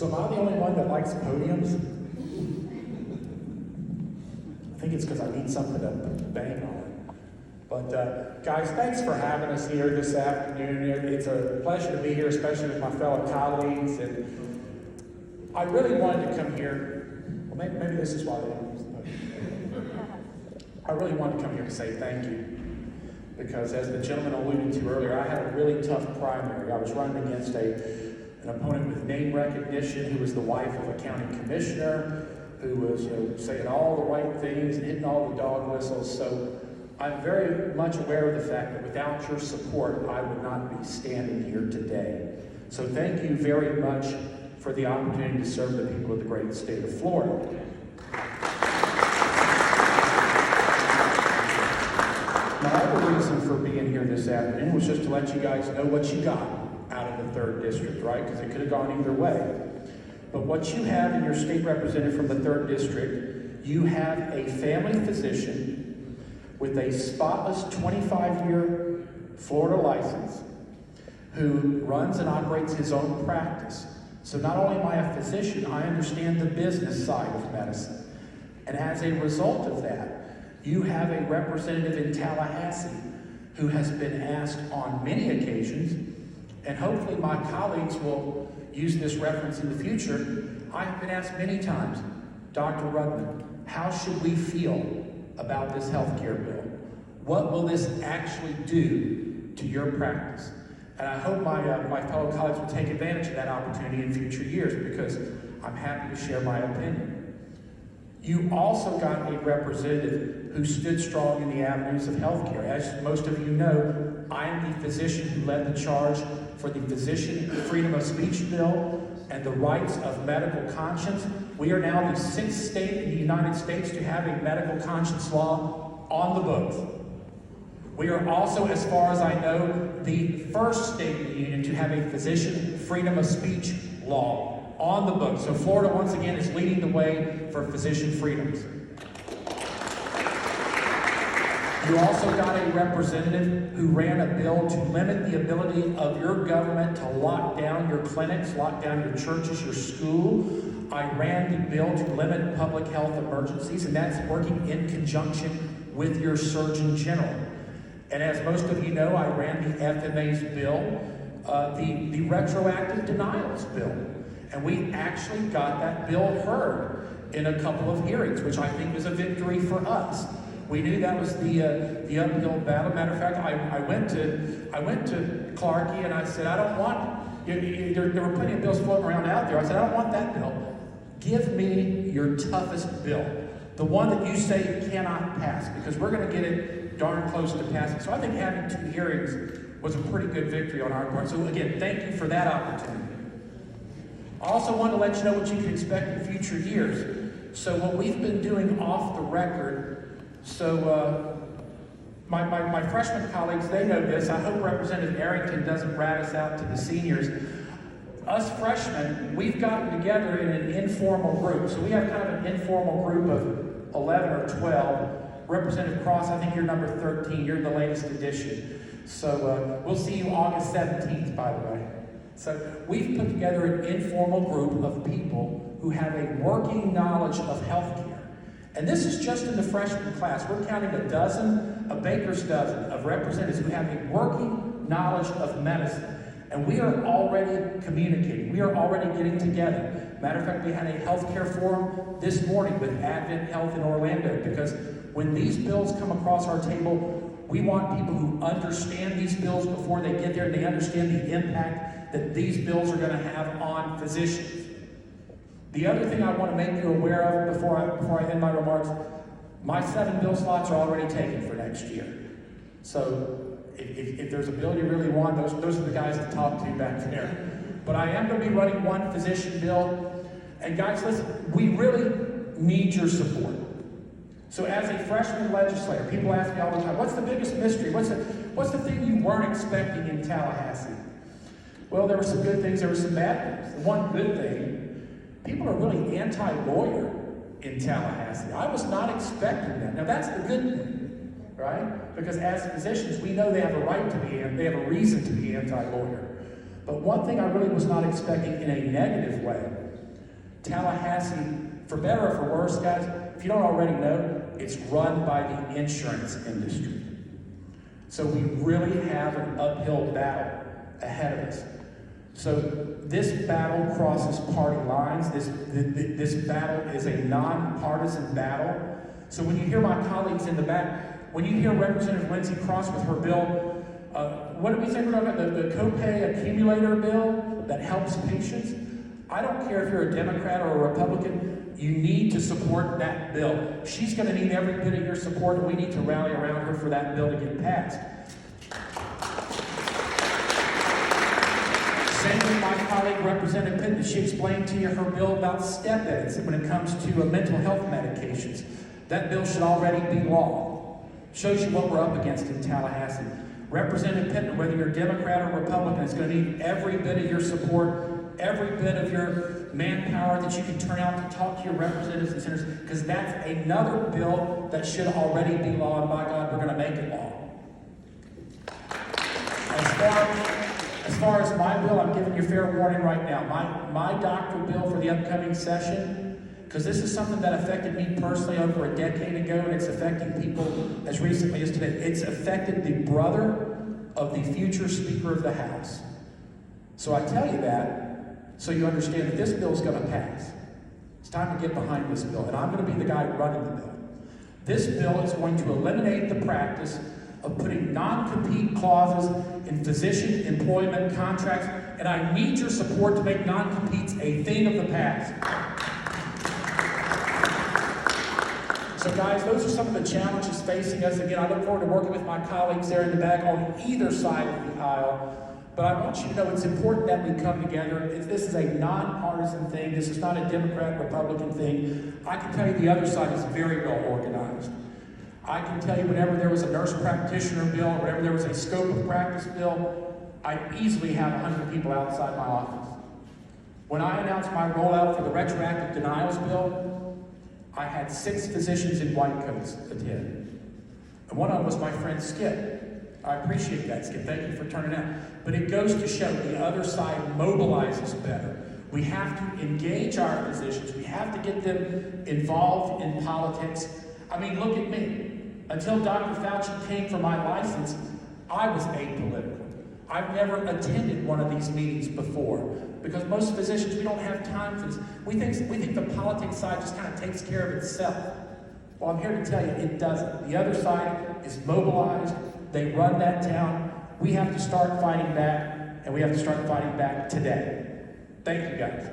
So am I the only one that likes podiums? I think it's because I need something to bang on. But guys, thanks for having us here this afternoon. It's a pleasure to be here, especially with my fellow colleagues. And I really wanted to come here. Well, maybe this is why they don't use the podium. I really wanted to come here to say thank you. Because as the gentleman alluded to earlier, I had a really tough primary. I was running against an opponent with name recognition who was the wife of a county commissioner, who was saying all the right things and hitting all the dog whistles. So I'm very much aware of the fact that without your support, I would not be standing here today. So thank you very much for the opportunity to serve the people of the great state of Florida. My other reason for being here this afternoon was just to let you guys know what you got out of the 3rd District, right? Because it could have gone either way. But what you have in your state representative from the 3rd District, you have a family physician with a spotless 25-year Florida license who runs and operates his own practice. So not only am I a physician, I understand the business side of medicine. And as a result of that, you have a representative in Tallahassee who has been asked on many occasions, and hopefully my colleagues will use this reference in the future. I have been asked many times, Dr. Rudman, how should we feel about this healthcare bill? What will this actually do to your practice? And I hope my fellow colleagues will take advantage of that opportunity in future years, because I'm happy to share my opinion. You also got a representative who stood strong in the avenues of healthcare. As most of you know, I am the physician who led the charge for the Physician Freedom of Speech Bill and the rights of medical conscience. We are now the 6th state in the United States to have a medical conscience law on the books. We are also, as far as I know, the 1st state in the union to have a Physician Freedom of Speech law on the books. So Florida, once again, is leading the way for physician freedoms. You also got a representative who ran a bill to limit the ability of your government to lock down your clinics, lock down your churches, your school. I ran the bill to limit public health emergencies, and that's working in conjunction with your Surgeon General. And as most of you know, I ran the FMA's bill, the retroactive denials bill. And we actually got that bill heard in a couple of hearings, which I think was a victory for us. We knew that was the uphill battle. Matter of fact, I went to Clarkey and I said, I don't want, there were plenty of bills floating around out there. I said, I don't want that bill. Give me your toughest bill. The one that you say cannot pass, because we're going to get it darn close to passing. So I think having 2 hearings was a pretty good victory on our part. So again, thank you for that opportunity. I also want to let you know what you can expect in future years. So what we've been doing off the record, so my freshman colleagues, they know this. I hope Representative Arrington doesn't rat us out to the seniors. Us freshmen, we've gotten together in an informal group. So we have kind of an informal group of 11 or 12. Representative Cross, I think you're number 13. You're the latest addition. So we'll see you August 17th, by the way. So we've put together an informal group of people who have a working knowledge of healthcare. And this is just in the freshman class. We're counting a baker's dozen of representatives who have a working knowledge of medicine. And we are already communicating. We are already getting together. Matter of fact, we had a healthcare forum this morning with Advent Health in Orlando, because when these bills come across our table, we want people who understand these bills before they get there, and they understand the impact that these bills are going to have on physicians. The other thing I want to make you aware of before I end my remarks, my 7 bill slots are already taken for next year. So if there's a bill you really want, those are the guys to talk to back there. But I am going to be running 1 physician bill. And guys, listen, we really need your support. So as a freshman legislator, people ask me all the time, what's the biggest mystery? What's the thing you weren't expecting in Tallahassee? Well, there were some good things, there were some bad things. The one good thing, people are really anti-lawyer in Tallahassee. I was not expecting that. Now that's the good thing, right? Because as physicians, we know they have a right to be, they have a reason to be anti-lawyer. But one thing I really was not expecting in a negative way Tallahassee, for better or for worse, guys, if you don't already know, it's run by the insurance industry. So we really have an uphill battle ahead of us. So this battle crosses party lines. This battle is a nonpartisan battle. So when you hear my colleagues in the back, when you hear Representative Lindsey Cross with her bill, what did we say we're talking about? The copay accumulator bill that helps patients? I don't care if you're a Democrat or a Republican, you need to support that bill. She's going to need every bit of your support, and we need to rally around her for that bill to get passed. Same with my colleague, Representative Pittman. She explained to you her bill about step edits when it comes to mental health medications. That bill should already be law. Shows you what we're up against in Tallahassee. Representative Pittman, whether you're Democrat or Republican, is going to need every bit of your support, every bit of your manpower that you can turn out to talk to your representatives and senators, because that's another bill that should already be law, and by God, we're going to make it law. As far as my bill, I'm giving you fair warning right now. My doctor bill for the upcoming session, because this is something that affected me personally over a decade ago, and it's affecting people as recently as today. It's affected the brother of the future Speaker of the House. So I tell you that so you understand that this bill is going to pass. It's time to get behind this bill, and I'm going to be the guy running the bill. This bill is going to eliminate the practice of putting non-compete clauses in physician employment contracts, and I need your support to make non-competes a thing of the past. So guys, those are some of the challenges facing us. Again, I look forward to working with my colleagues there in the back on either side of the aisle. But I want you to know it's important that we come together. This is a nonpartisan thing. This is not a Democrat-Republican thing. I can tell you the other side is very well organized. I can tell you whenever there was a nurse practitioner bill, whenever there was a scope of practice bill, I easily have 100 people outside my office. When I announced my rollout for the retroactive denials bill, I had 6 physicians in white coats attend. And one of them was my friend Skip. I appreciate that, Skip. Thank you for turning out. But it goes to show the other side mobilizes better. We have to engage our physicians. We have to get them involved in politics. I mean, look at me. Until Dr. Fauci came for my license, I was apolitical. I've never attended one of these meetings before because most physicians, we don't have time for this. We think the politics side just kind of takes care of itself. Well, I'm here to tell you it doesn't. The other side is mobilized. They run that town. We have to start fighting back, and we have to start fighting back today. Thank you, guys.